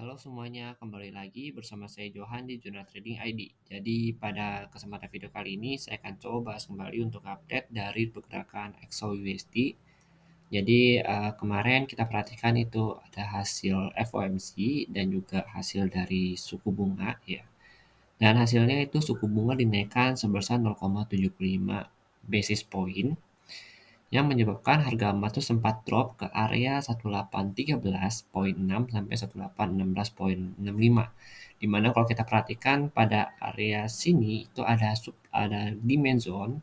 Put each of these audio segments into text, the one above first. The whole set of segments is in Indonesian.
Halo semuanya, kembali lagi bersama saya Johan di Jurnal Trading ID. Jadi pada kesempatan video kali ini saya akan coba bahas kembali untuk update dari pergerakan XAUUSD. Jadi kemarin kita perhatikan itu ada hasil FOMC dan juga hasil dari suku bunga ya. Dan hasilnya itu suku bunga dinaikkan sebesar 0,75 basis point yang menyebabkan harga emas itu sempat drop ke area 1813,6 sampai 1816,65. Dimana kalau kita perhatikan pada area sini itu ada demand zone,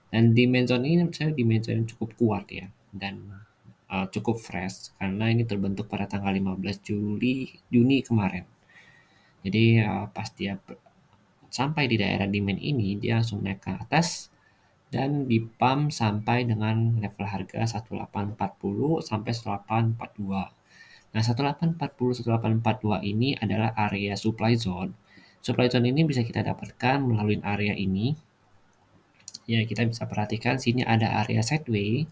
dan demand zone ini menurut saya demand zone yang cukup kuat ya, dan cukup fresh karena ini terbentuk pada tanggal 15 Juni kemarin. Jadi pas dia sampai di daerah demand ini dia langsung naik ke atas dan dipump sampai dengan level harga 1840 sampai 1842. Nah, 1840 1842 ini adalah area supply zone. Supply zone ini bisa kita dapatkan melalui area ini. Ya, kita bisa perhatikan sini ada area sideway.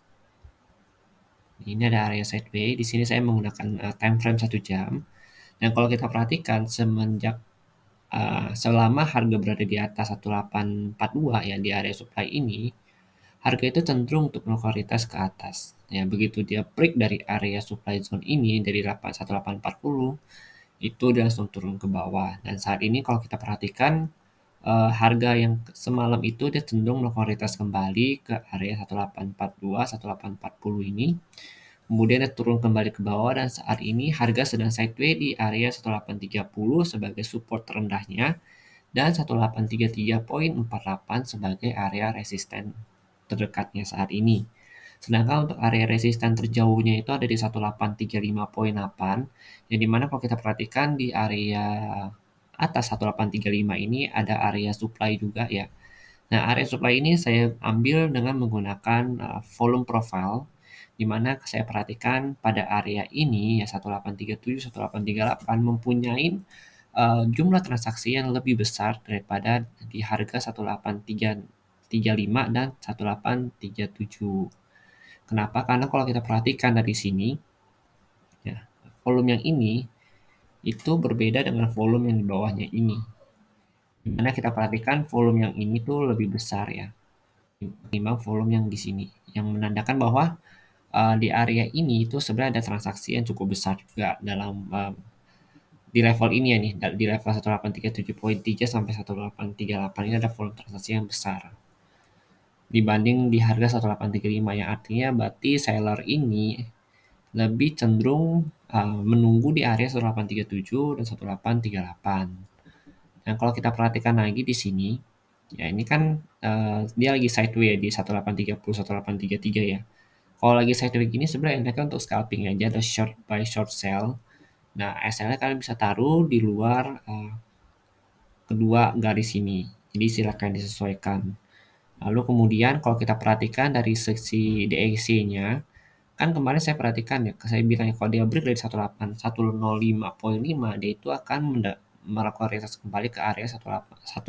Ini ada area sideway. Di sini saya menggunakan time frame 1 jam. Dan kalau kita perhatikan semenjak selama harga berada di atas 1842 ya di area supply ini, harga itu cenderung untuk melakukan retest ke atas. Ya, begitu dia break dari area supply zone ini dari 1840, itu dia langsung turun ke bawah. Dan saat ini kalau kita perhatikan harga yang semalam itu dia cenderung melakukan retest kembali ke area 1842, 1840 ini. Kemudian dia turun kembali ke bawah dan saat ini harga sedang sideways di area 1830 sebagai support terendahnya dan 1833,48 sebagai area resisten terdekatnya saat ini. Sedangkan untuk area resisten terjauhnya itu ada di 1835,8, yang dimana kalau kita perhatikan di area atas 1835 ini ada area supply juga ya. Nah, area supply ini saya ambil dengan menggunakan volume profile, di mana saya perhatikan pada area ini ya 1837, 1838 mempunyai jumlah transaksi yang lebih besar daripada di harga 1835 dan 1837. Kenapa? Karena kalau kita perhatikan dari sini, ya, volume yang ini itu berbeda dengan volume yang di bawahnya ini. Dimana kita perhatikan volume yang ini tuh lebih besar ya, ketimbang volume yang di sini. Yang menandakan bahwa di area ini itu sebenarnya ada transaksi yang cukup besar juga dalam di level ini ya nih, di level 1837,3 sampai 1838 ini ada volume transaksi yang besar dibanding di harga 1835, yang artinya berarti seller ini lebih cenderung menunggu di area 1837 dan 1838. Dan kalau kita perhatikan lagi di sini, ya ini kan dia lagi sideways di 1830 1833 ya. Kalau lagi sideways gini sebenarnya enaknya untuk scalping aja, ada short buy short sell. Nah, SL-nya kalian bisa taruh di luar kedua garis ini. Jadi silakan disesuaikan. Lalu kemudian kalau kita perhatikan dari seksi DXY-nya, kan kemarin saya perhatikan ya, saya bilang kalau dia break dari 105,5, dia itu akan melakukan retest kembali ke area 105,8.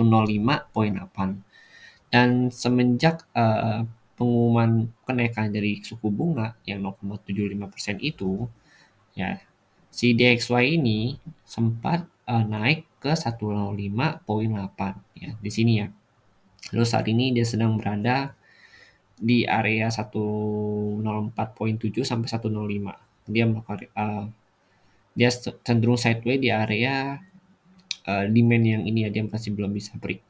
Dan semenjak pengumuman kenaikan dari suku bunga yang 0,75% itu, ya si DXY ini sempat naik ke 105,8 ya di sini ya. Lalu saat ini dia sedang berada di area 104,7 sampai 105. Dia melakukan dia cenderung sideways di area demand yang ini ya, dia masih belum bisa break.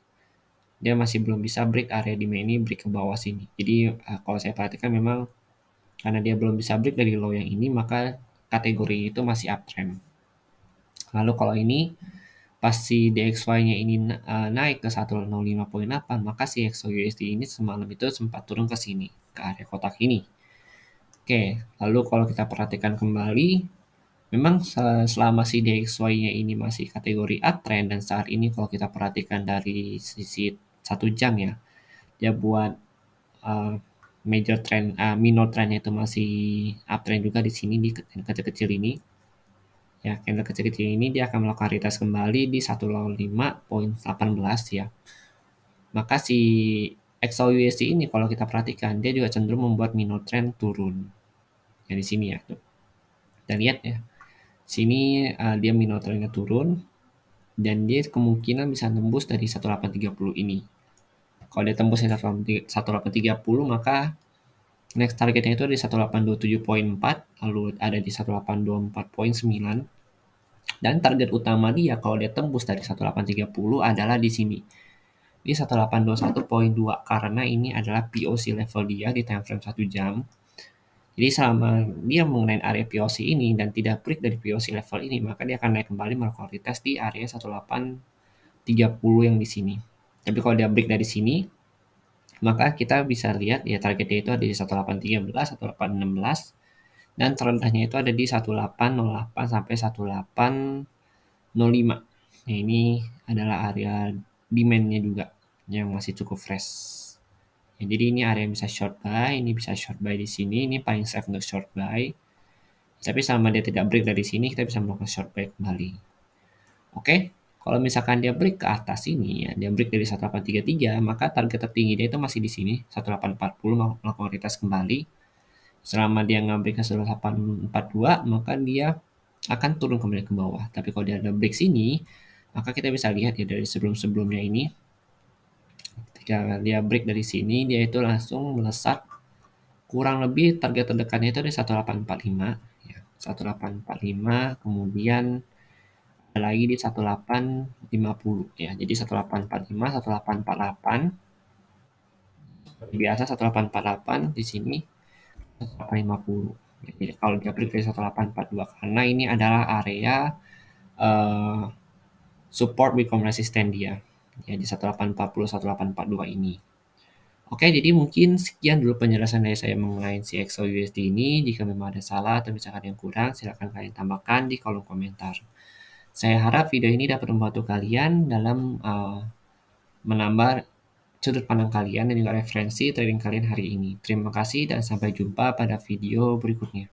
Dia masih belum bisa break area demand ini, break ke bawah sini. Jadi kalau saya perhatikan memang karena dia belum bisa break dari low yang ini, maka kategori itu masih uptrend. Lalu kalau ini pas si DXY-nya ini naik ke 105,8, maka si XAUUSD ini semalam itu sempat turun ke sini, ke area kotak ini. Oke, lalu kalau kita perhatikan kembali, memang selama si DXY-nya ini masih kategori uptrend, dan saat ini kalau kita perhatikan dari sisi 1 jam ya, dia buat major trend, minor trendnya itu masih uptrend juga di sini, di kecil-kecil ini. Ya, candle kecil-kecil ini dia akan melakukan retest kembali di 105,18 ya. Maka si XAUUSD ini kalau kita perhatikan dia juga cenderung membuat minor trend turun. Ya di sini ya. Tuh. Kita lihat ya. Sini dia minor trendnya turun dan dia kemungkinan bisa tembus dari 1830 ini. Kalau dia tembus di 1830 maka next targetnya itu di 1827.4, lalu ada di 1824.9. Dan target utama dia kalau dia tembus dari 1830 adalah di sini. Di 1821.2 karena ini adalah POC level dia di time frame 1 jam. Jadi selama dia mengenai area POC ini dan tidak break dari POC level ini, maka dia akan naik kembali melakukan retest di area 1830 yang di sini. Tapi kalau dia break dari sini, maka kita bisa lihat ya targetnya itu ada di 1813, 1816 dan terendahnya itu ada di 1808 sampai 1805. Nah, ini adalah area demand-nya juga yang masih cukup fresh. Ya, jadi ini area yang bisa short buy, ini bisa short buy di sini, ini paling safe untuk short buy. Tapi selama dia tidak break dari sini, kita bisa melakukan short buy kembali. Oke, kalau misalkan dia break ke atas ini, ya, dia break dari 1833, maka target tertinggi dia itu masih di sini, 1840 melakukan retest kembali. Selama dia nggak break ke 1842, maka dia akan turun kembali ke bawah. Tapi kalau dia ada break sini, maka kita bisa lihat ya dari sebelum-sebelumnya ini, ketika dia break dari sini, dia itu langsung melesat kurang lebih target terdekatnya itu di 1845 ya. 1845 kemudian ada lagi di 1850 ya. Jadi 1845, 1848 seperti biasa 1848 di sini 1850. Jadi kalau dia break dari 1842 karena ini adalah area support with resisten dia ya di 1840 1842 ini. Oke, jadi mungkin sekian dulu penjelasan dari saya mengenai si XAUUSD ini. Jika memang ada salah atau misalkan yang kurang, silakan kalian tambahkan di kolom komentar. Saya harap video ini dapat membantu kalian dalam menambah sudut pandang kalian dan juga referensi trading kalian hari ini. Terima kasih dan sampai jumpa pada video berikutnya.